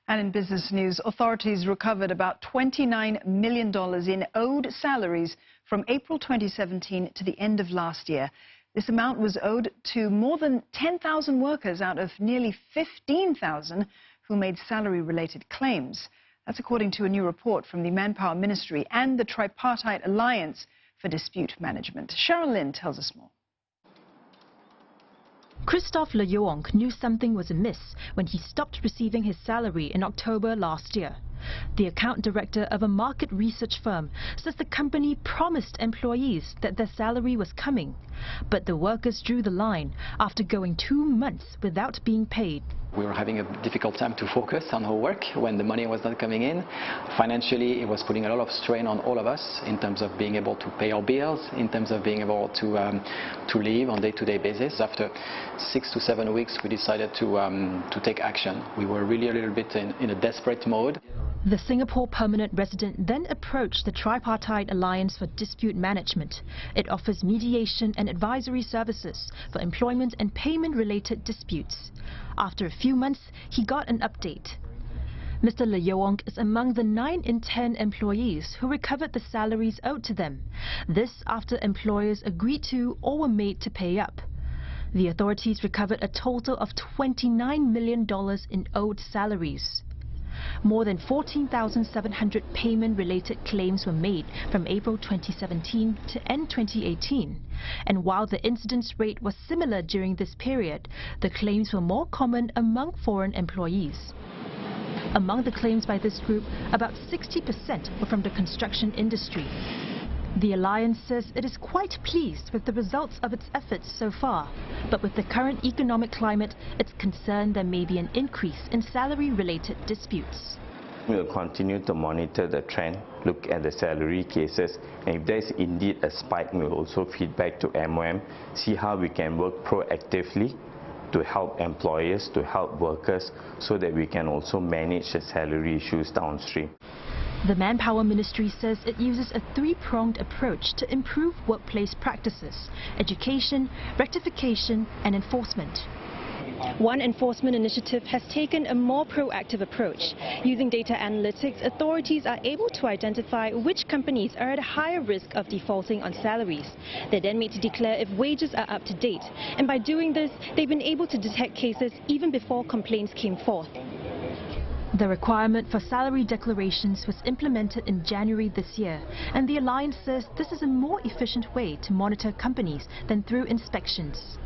And in business news, authorities recovered about $29 million in owed salaries from April 2017 to the end of last year. This amount was owed to more than 10,000 workers out of nearly 15,000 who made salary-related claims. That's according to a new report from the Manpower Ministry and the Tripartite Alliance for Dispute Management. Cheryl Lynn tells us more. Christophe Leyoong knew something was amiss when he stopped receiving his salary in October last year. The account director of a market research firm says the company promised employees that their salary was coming, but the workers drew the line after going 2 months without being paid. We were having a difficult time to focus on our work when the money was not coming in. Financially, it was putting a lot of strain on all of us in terms of being able to pay our bills, in terms of being able to live on a day-to-day basis. After 6 to 7 weeks, we decided to take action. We were really a little bit in a desperate mode. The Singapore permanent resident then approached the Tripartite Alliance for Dispute Management. It offers mediation and advisory services for employment and payment-related disputes. After a few months, he got an update. Mr. Leyoong is among the 9 in 10 employees who recovered the salaries owed to them. This after employers agreed to or were made to pay up. The authorities recovered a total of $29 million in owed salaries. More than 14,700 payment-related claims were made from April 2017 to end 2018. And while the incidence rate was similar during this period, the claims were more common among foreign employees. Among the claims by this group, about 60% were from the construction industry. The Alliance says it is quite pleased with the results of its efforts so far, but with the current economic climate, it's concerned there may be an increase in salary-related disputes. We will continue to monitor the trend, look at the salary cases, and if there is indeed a spike, we will also feed back to MOM, see how we can work proactively to help employers, to help workers, so that we can also manage the salary issues downstream. The Manpower Ministry says it uses a 3-pronged approach to improve workplace practices: education, rectification and enforcement. One enforcement initiative has taken a more proactive approach. Using data analytics, authorities are able to identify which companies are at a higher risk of defaulting on salaries. They're then made to declare if wages are up to date. And by doing this, they've been able to detect cases even before complaints came forth. The requirement for salary declarations was implemented in January this year, and the Alliance says this is a more efficient way to monitor companies than through inspections.